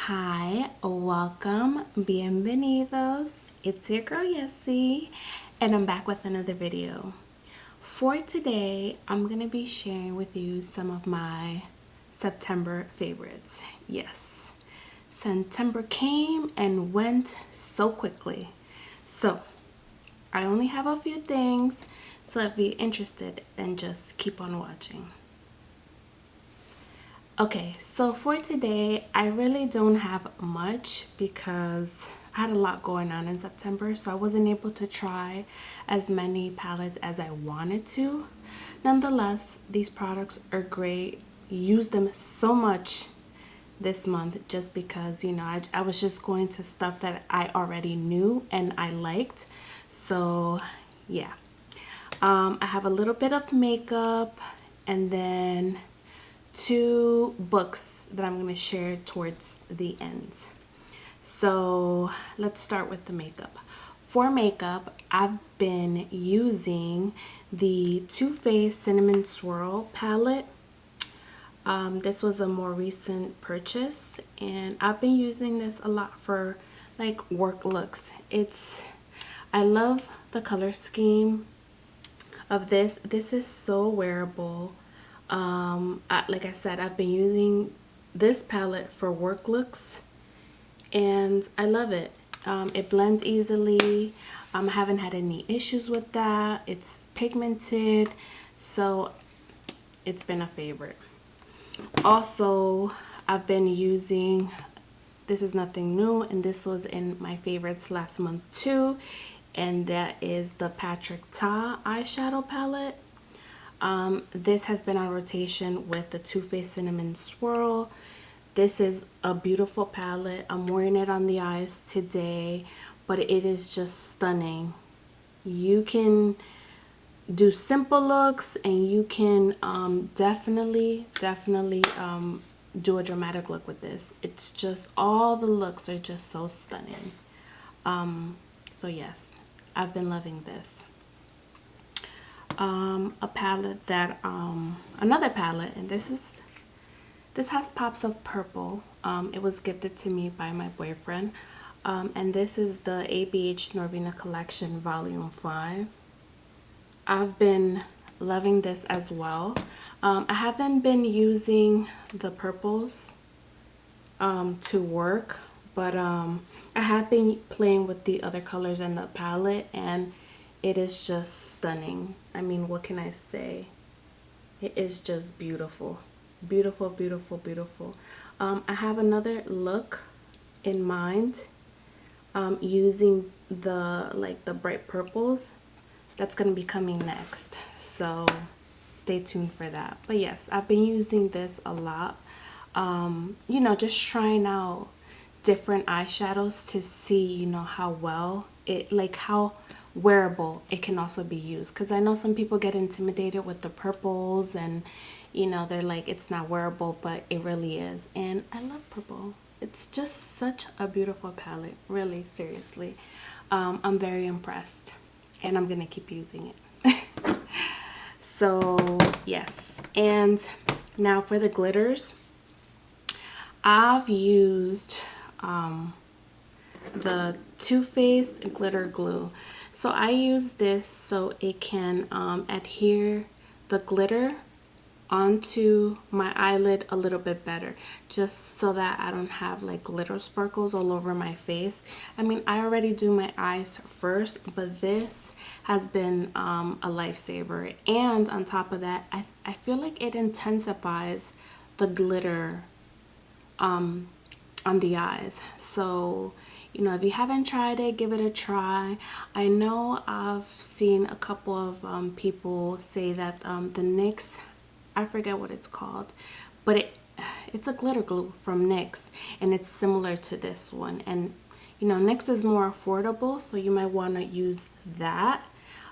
Hi, welcome, bienvenidos. It's your girl Yessie, and I'm back with another video. For today, I'm gonna be sharing with you some of my September favorites. Yes, September came and went so quickly. So, I only have a few things, so if you're interested, then just keep on watching. Okay, so for today, I really don't have much because I had a lot going on in September, so I wasn't able to try as many palettes as I wanted to. Nonetheless, these products are great. Use them so much this month just because, I was just going to stuff that I already knew and I liked. So, yeah. I have a little bit of makeup and then two books that I'm going to share towards the end. So let's start with the makeup. For makeup, I've been using the Too Faced Cinnamon Swirl palette. This was a more recent purchase, and I've been using this a lot for like work looks. I love the color scheme of this. This is so wearable. Like I said, I've been using this palette for work looks and I love it. It blends easily. I haven't had any issues with that. It's pigmented, so it's been a favorite. Also, I've been using, this is nothing new, and this was in my favorites last month too, and that is the Patrick Ta eyeshadow palette. This has been on rotation with the Too Faced Cinnamon Swirl. This is a beautiful palette. I'm wearing it on the eyes today, but it is just stunning. You can do simple looks and you can definitely do a dramatic look with this. It's just, all the looks are just so stunning. So yes, I've been loving this. A palette that another palette, and this has pops of purple. It was gifted to me by my boyfriend, and this is the ABH Norvina Collection Volume 5. I've been loving this as well. I haven't been using the purples to work, but I have been playing with the other colors in the palette, and it is just stunning. I mean, what can I say? It is just beautiful. Beautiful, beautiful, beautiful. I have another look in mind using the bright purples. That's going to be coming next. So stay tuned for that. But yes, I've been using this a lot. Just trying out different eyeshadows to see, how well it, how wearable it can also be used, because I know some people get intimidated with the purples and they're like, it's not wearable, but it really is. And I love purple. It's just such a beautiful palette, really, seriously. I'm very impressed and I'm gonna keep using it. So yes, and now for the glitters, I've used the Too Faced glitter glue. So I use this so it can adhere the glitter onto my eyelid a little bit better, just so that I don't have like glitter sparkles all over my face. I mean, I already do my eyes first, but this has been a lifesaver. And on top of that, I feel like it intensifies the glitter on the eyes. So if you haven't tried it, give it a try. I know I've seen a couple of people say that the NYX, I forget what it's called, but it's a glitter glue from NYX, and it's similar to this one. And NYX is more affordable, so you might want to use that.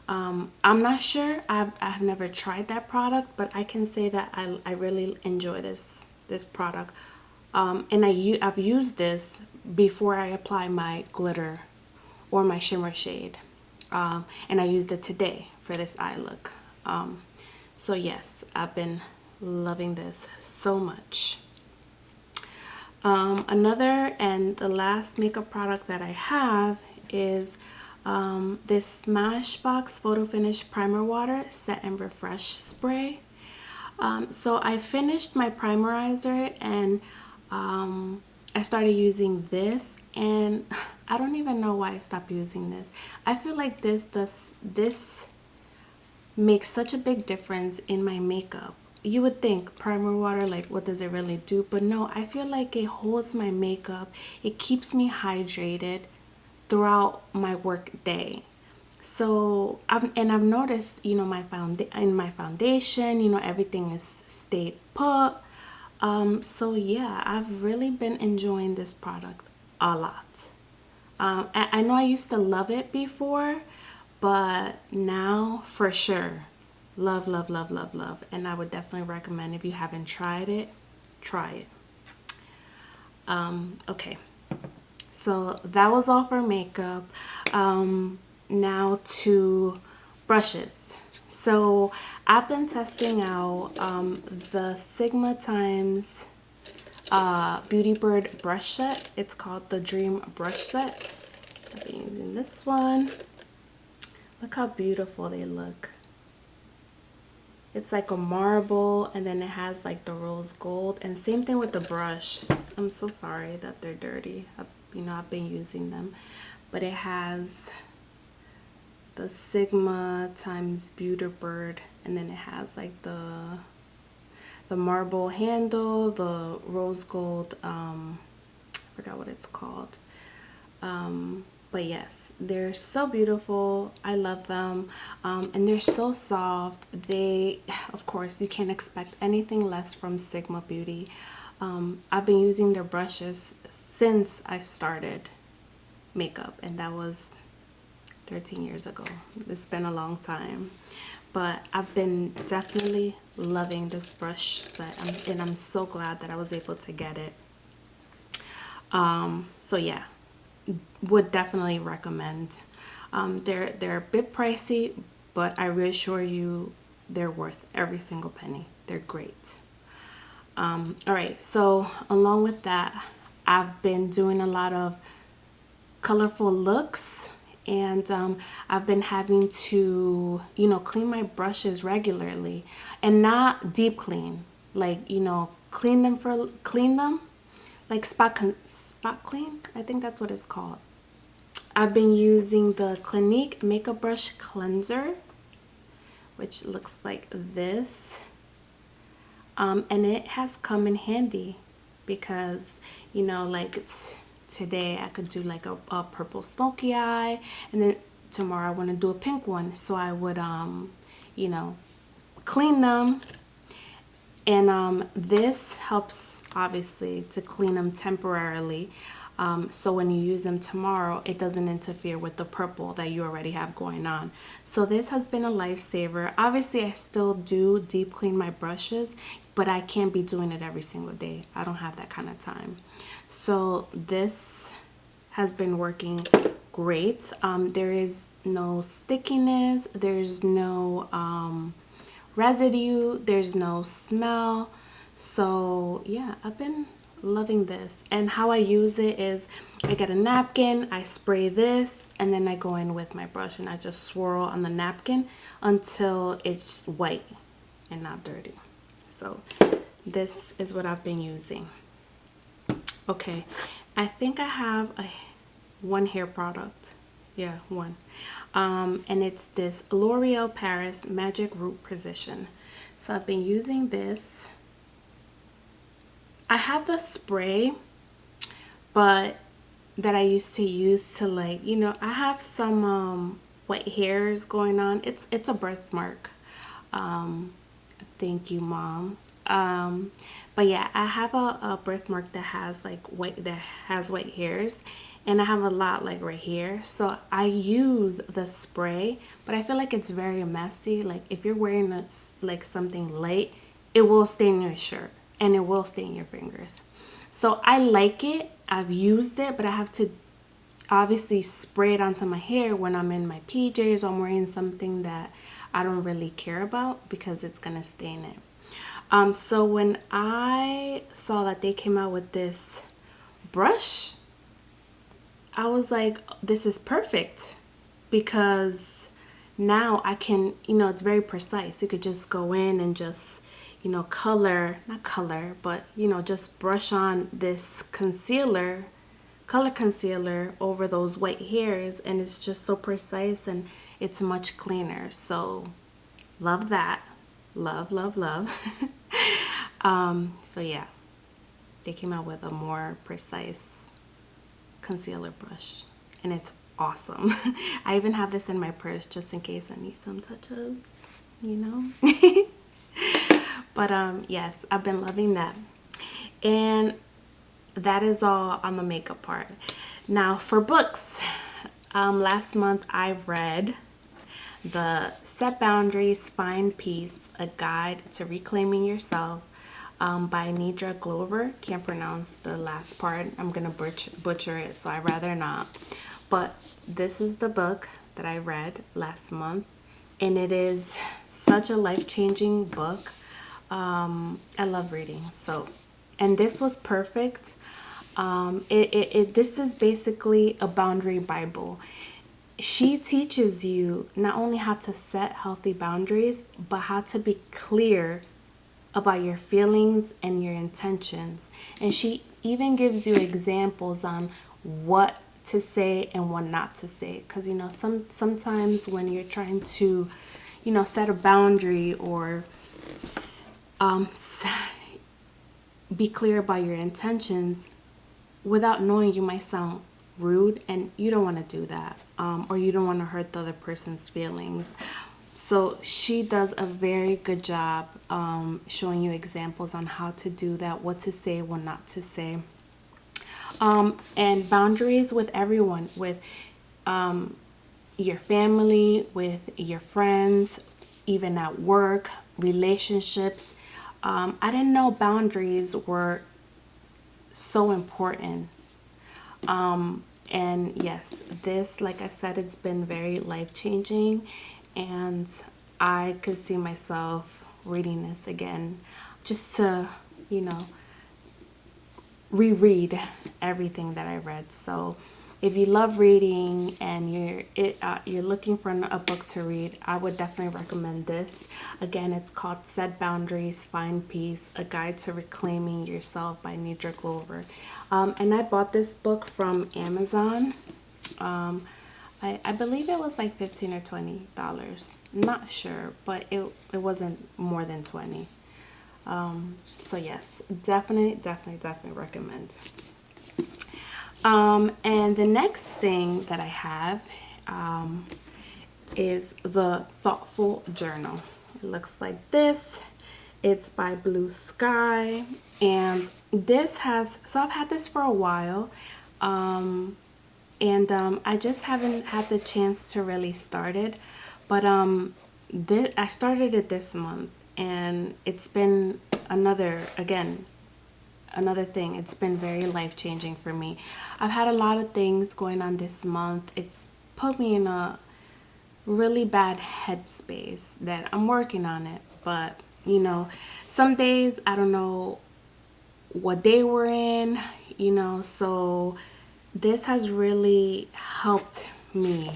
I'm not sure. I've never tried that product, but I can say that I really enjoy this product. And I've used this before I apply my glitter or my shimmer shade, and I used it today for this eye look. So yes, I've been loving this so much. Another and the last makeup product that I have is this Smashbox Photo Finish Primer Water Set and Refresh Spray. So I finished my primerizer and I started using this, and I don't even know why I stopped using this. I feel like this makes such a big difference in my makeup. You would think primer water, like what does it really do? But no, I feel like it holds my makeup. It keeps me hydrated throughout my work day. So I've noticed, you know, in my foundation, you know, everything is stayed put. So yeah, I've really been enjoying this product a lot. I know I used to love it before, but now for sure, love, love, love, love, love. And I would definitely recommend, if you haven't tried it, try it. Okay, so that was all for makeup. Now to brushes. So I've been testing out the Sigma Times Beautybird brush set. It's called the Dream Brush Set. I've been using this one. Look how beautiful they look. It's like a marble, and then it has like the rose gold, and same thing with the brush. I'm so sorry that they're dirty. I've been using them, but it has the Sigma times Beautybird, and then it has like the marble handle, the rose gold, I forgot what it's called. But yes, they're so beautiful. I love them. And they're so soft. Of course, you can't expect anything less from Sigma Beauty. I've been using their brushes since I started makeup, and that was 13 years ago. It's been a long time, but I've been definitely loving this brush set, and I'm so glad that I was able to get it. So yeah, would definitely recommend. They're a bit pricey, but I reassure you they're worth every single penny. They're great. All right, so along with that, I've been doing a lot of colorful looks, and I've been having to, you know, clean my brushes regularly, and not deep clean, like, you know, clean them like spot clean. I think that's what it's called. I've been using the Clinique makeup brush cleanser, which looks like this, and it has come in handy because, you know, like today I could do like a purple smoky eye, and then tomorrow I want to do a pink one, so I would you know, clean them, and this helps obviously to clean them temporarily, so when you use them tomorrow, it doesn't interfere with the purple that you already have going on. So this has been a lifesaver. Obviously I still do deep clean my brushes, but I can't be doing it every single day. I don't have that kind of time. So this has been working great. There is no stickiness, there's no residue, there's no smell. So yeah, I've been loving this. And how I use it is I get a napkin, I spray this, and then I go in with my brush and I just swirl on the napkin until it's white and not dirty. So this is what I've been using. Okay, I think I have one hair product. Yeah, one. And it's this L'Oreal Paris Magic Root Precision. So I've been using this. I have the spray, but that I used to use to, like, you know, I have some white hairs going on. It's a birthmark. Thank you, Mom. But yeah, I have a birthmark that has like white hairs, and I have a lot like right here. So I use the spray, but I feel like it's very messy. Like if you're wearing like something light, it will stain your shirt and it will stain your fingers. So I like it. I've used it, but I have to obviously spray it onto my hair when I'm in my PJs or I'm wearing something that I don't really care about, because it's gonna stain it. So when I saw that they came out with this brush, I was like, this is perfect, because now I can, it's very precise. You could just go in and just, not color, but, just brush on this color concealer over those white hairs, and it's just so precise and it's much cleaner. So love that. Love, love, love. So yeah, they came out with a more precise concealer brush, and it's awesome. I even have this in my purse just in case I need some touches, But yes, I've been loving that. And that is all on the makeup part. Now for books, last month I read the Set Boundaries, Find Peace, A Guide to Reclaiming Yourself, by Nedra Glover. Can't pronounce the last part. I'm gonna butcher it, so I'd rather not. But this is the book that I read last month, and it is such a life-changing book. I love reading, and this was perfect. This is basically a boundary Bible. She teaches you not only how to set healthy boundaries, but how to be clear about your feelings and your intentions. And she even gives you examples on what to say and what not to say. Because, sometimes when you're trying to, set a boundary or be clear about your intentions, without knowing, you might sound rude, and you don't want to do that, or you don't want to hurt the other person's feelings. So she does a very good job showing you examples on how to do that, what to say, what not to say. And boundaries with everyone, with your family, with your friends, even at work, relationships. I didn't know boundaries were so important. And yes, this, like I said, it's been very life-changing, and I could see myself reading this again just to, reread everything that I read. So if you love reading and you're looking for a book to read, I would definitely recommend this. Again, it's called Set Boundaries, Find Peace, A Guide to Reclaiming Yourself by Nedra Glover. And I bought this book from Amazon. I believe it was like $15 or $20. Not sure, but it wasn't more than 20. So yes, definitely recommend. And the next thing that I have is the Thoughtful Journal. It looks like this. It's by Blue Sky, and I've had this for a while, and I just haven't had the chance to really start it, but I started it this month, and it's been another thing. It's been very life-changing for me. I've had a lot of things going on this month. It's put me in a really bad headspace that I'm working on it, but some days I don't know what day we're in, so this has really helped me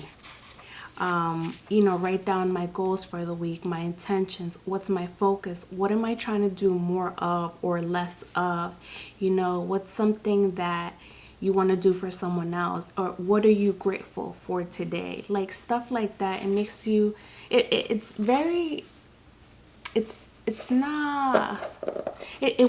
write down my goals for the week, my intentions, what's my focus, what am I trying to do more of or less of, what's something that you want to do for someone else, or what are you grateful for today, like stuff like that. It makes you, it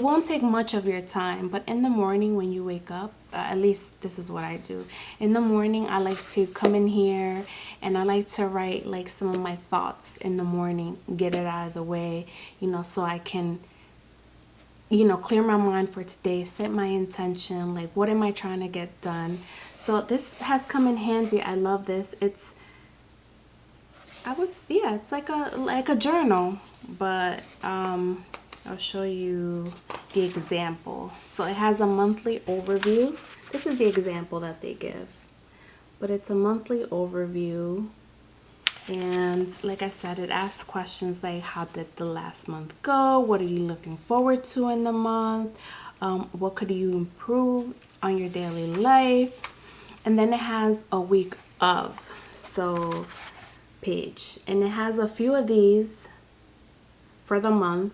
won't take much of your time, but in the morning when you wake up, at least this is what I do. In the morning, I like to come in here and I like to write like some of my thoughts in the morning, get it out of the way, so I can, clear my mind for today, set my intention, like what am I trying to get done. So this has come in handy. I love this. It's like a journal, but I'll show you the example. So it has a monthly overview. This is the example that they give, but it's a monthly overview. And like I said, it asks questions like, how did the last month go? What are you looking forward to in the month? what could you improve on your daily life, and then it has a week of so page, and it has a few of these for the month.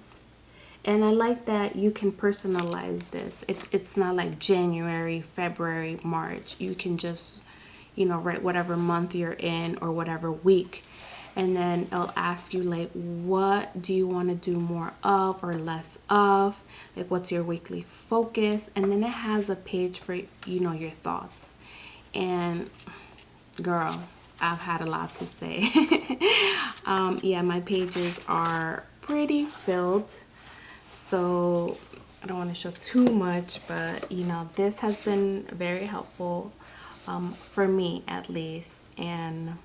And I like that you can personalize this. It's not like January, February, March. You can just, write whatever month you're in or whatever week. And then it'll ask you, like, what do you want to do more of or less of? Like, what's your weekly focus? And then it has a page for, your thoughts. And girl, I've had a lot to say. Yeah, my pages are pretty filled. So I don't want to show too much, but this has been very helpful for me at least. And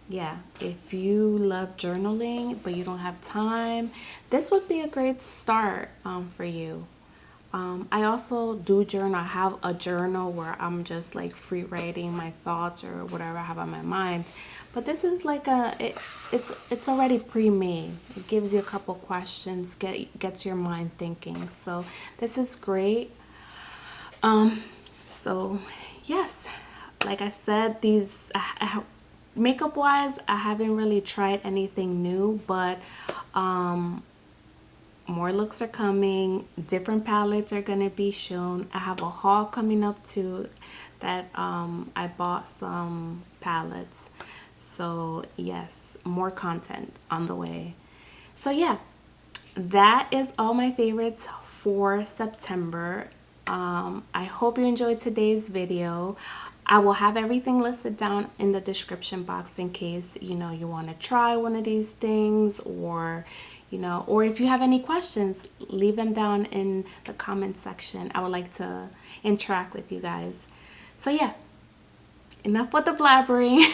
yeah, if you love journaling but you don't have time, this would be a great start for you. I also do journal. I have a journal where I'm just like free writing my thoughts or whatever I have on my mind. But this is like it's already pre-made. It gives you a couple questions, gets your mind thinking. So this is great. So yes, like I said, these makeup wise, I haven't really tried anything new, but more looks are coming. Different palettes are gonna be shown. I have a haul coming up too that I bought some palettes. So yes, more content on the way. So yeah, that is all my favorites for September. I hope you enjoyed today's video. I will have everything listed down in the description box in case you want to try one of these things, or or if you have any questions, leave them down in the comment section. I would like to interact with you guys. So yeah, enough with the blabbering.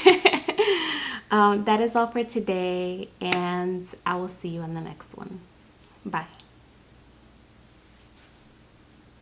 That is all for today, and I will see you in the next one. Bye.